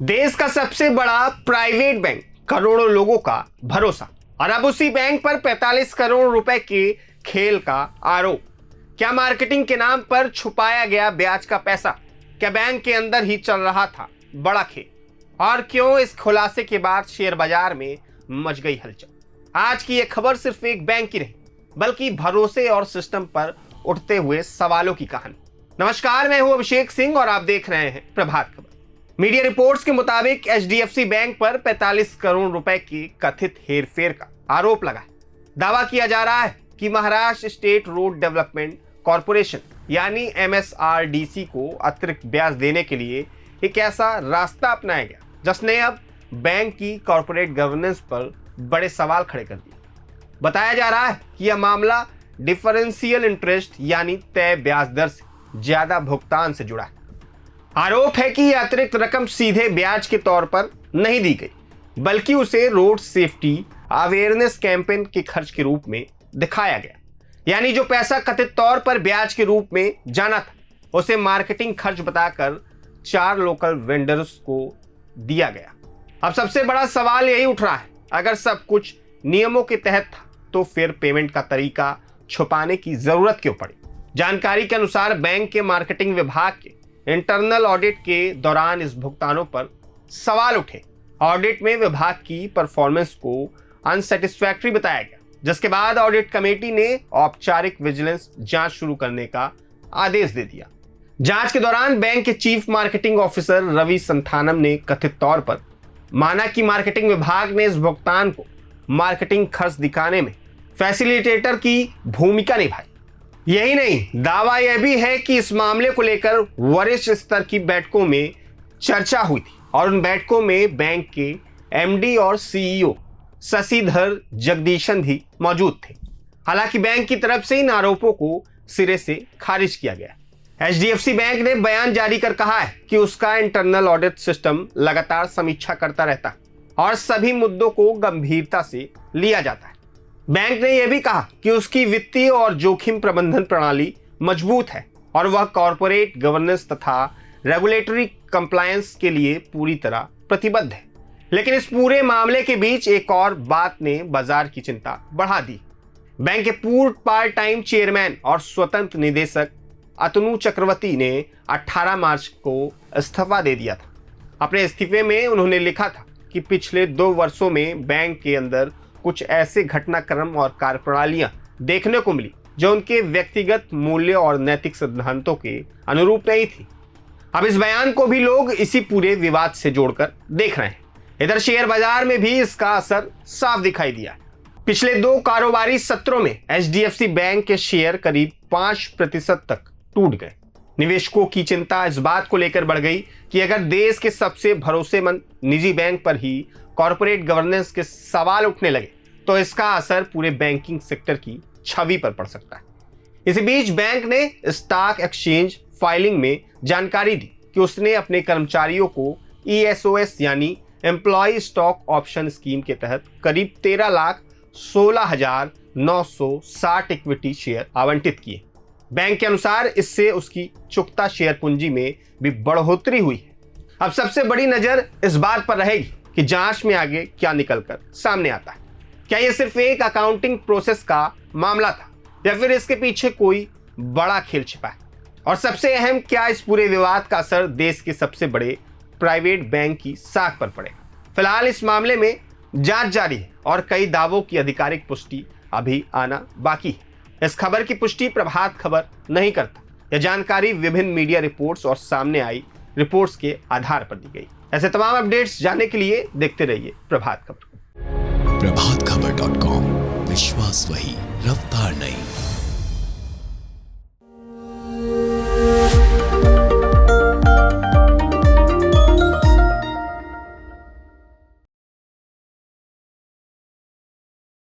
देश का सबसे बड़ा प्राइवेट बैंक, करोड़ों लोगों का भरोसा, और अब उसी बैंक पर 45 करोड़ रुपए के खेल का आरोप। क्या मार्केटिंग के नाम पर छुपाया गया ब्याज का पैसा? क्या बैंक के अंदर ही चल रहा था बड़ा खेल? और क्यों इस खुलासे के बाद शेयर बाजार में मच गई हलचल? आज की यह खबर सिर्फ एक बैंक की नहीं, बल्कि भरोसे और सिस्टम पर उठते हुए सवालों की कहानी। नमस्कार, मैं हूं अभिषेक सिंह और आप देख रहे हैं प्रभात खबर। मीडिया रिपोर्ट्स के मुताबिक एचडीएफसी बैंक पर 45 करोड़ रुपए की कथित हेरफेर का आरोप लगा है। दावा किया जा रहा है कि Maharashtra state road development corporation यानी MSRDC को अतिरिक्त ब्याज देने के लिए एक ऐसा रास्ता अपनाया गया जिसने अब बैंक की कॉरपोरेट गवर्नेंस पर बड़े सवाल खड़े कर दिए। बताया जा रहा है कि यह मामला डिफरेंशियल इंटरेस्ट यानी तय ब्याज दर से ज्यादा भुगतान से जुड़ा है। आरोप है कि यह अतिरिक्त रकम सीधे ब्याज के तौर पर नहीं दी गई, बल्कि उसे रोड सेफ्टी अवेयरनेस कैंपेन के खर्च के रूप में दिखाया गया। यानी जो पैसा कथित तौर पर ब्याज के रूप में जाना था, उसे मार्केटिंग खर्च बताकर 4 लोकल वेंडर्स को दिया गया। अब सबसे बड़ा सवाल यही उठ रहा है, अगर सब कुछ नियमों के तहत था तो फिर पेमेंट का तरीका छुपाने की जरूरत क्यों पड़ी? जानकारी के अनुसार बैंक के मार्केटिंग विभाग के इंटरनल ऑडिट के दौरान इस भुगतानों पर सवाल उठे। ऑडिट में विभाग की परफॉर्मेंस को अनसेटिस्फैक्टरी बताया गया, जिसके बाद ऑडिट कमेटी ने औपचारिक विजिलेंस जांच शुरू करने का आदेश दे दिया। जांच के दौरान बैंक के chief marketing officer Ravi Santhanam ने कथित तौर पर माना कि मार्केटिंग विभाग ने इस भुगतान को मार्केटिंग खर्च दिखाने में फैसिलिटेटर की भूमिका निभाई। यही नहीं, दावा यह भी है कि इस मामले को लेकर वरिष्ठ स्तर की बैठकों में चर्चा हुई थी और उन बैठकों में बैंक के एमडी और सीईओ शशिधर जगदीशन भी मौजूद थे। हालांकि बैंक की तरफ से इन आरोपों को सिरे से खारिज किया गया। एचडीएफसी बैंक ने बयान जारी कर कहा है कि उसका इंटरनल ऑडिट सिस्टम लगातार समीक्षा करता रहता है और सभी मुद्दों को गंभीरता से लिया जाता है। बैंक ने यह भी कहा कि उसकी वित्तीय और जोखिम प्रबंधन प्रणाली मजबूत है और वह कॉरपोरेट गवर्नेंस तथा रेगुलेटरी कंप्लायंस के लिए पूरी तरह प्रतिबद्ध है। लेकिन इस पूरे मामले के बीच एक और बात ने बाजार की चिंता बढ़ा दी। बैंक के पूर्व पार्ट टाइम चेयरमैन और स्वतंत्र निदेशक अतनु चक्रवर्ती ने 18 मार्च को इस्तीफा दे दिया था। अपने इस्तीफे में उन्होंने लिखा था कि पिछले 2 वर्षों में बैंक के अंदर कुछ ऐसे घटनाक्रम और कार्यप्रणालियां देखने को मिली जो उनके व्यक्तिगत मूल्य और नैतिक सिद्धांतों के अनुरूप नहीं थी। अब इस बयान को भी लोग इसी पूरे विवाद से जोड़कर देख रहे हैं। इधर शेयर बाजार में भी इसका असर साफ दिखाई दिया। पिछले 2 कारोबारी सत्रों में एचडीएफसी बैंक के शेयर करीब 5% तक टूट गए। निवेशकों की चिंता इस बात को लेकर बढ़ गई कि अगर देश के सबसे भरोसेमंद निजी बैंक पर ही कॉरपोरेट गवर्नेंस के सवाल उठने लगे तो इसका असर पूरे बैंकिंग सेक्टर की छवि पर पड़ सकता है। इसी बीच बैंक ने स्टॉक एक्सचेंज फाइलिंग में जानकारी दी कि उसने अपने कर्मचारियों को ESOS यानी एम्प्लॉय स्टॉक ऑप्शन स्कीम के तहत करीब 13,16,960 इक्विटी शेयर आवंटित किए। बैंक के अनुसार इससे उसकी चुकता शेयर पूंजी में भी बढ़ोतरी हुई है। अब सबसे बड़ी नजर इस बात पर रहेगी कि जांच में आगे क्या निकलकर सामने आता है। क्या यह सिर्फ एक अकाउंटिंग प्रोसेस का मामला था या फिर इसके पीछे कोई बड़ा खेल छिपा है? और सबसे अहम, क्या इस पूरे विवाद का असर देश के सबसे बड़े प्राइवेट बैंक की साख पर पड़ेगा? फिलहाल इस मामले में जांच जारी है और कई दावों की आधिकारिक पुष्टि अभी आना बाकी है। इस खबर की पुष्टि प्रभात खबर नहीं करता। यह जानकारी विभिन्न मीडिया रिपोर्ट्स और सामने आई रिपोर्ट्स के आधार पर दी गई। ऐसे तमाम अपडेट्स जानने के लिए देखते रहिए प्रभात खबर। प्रभातखबर.com, विश्वास वही, रफ्तार नहीं।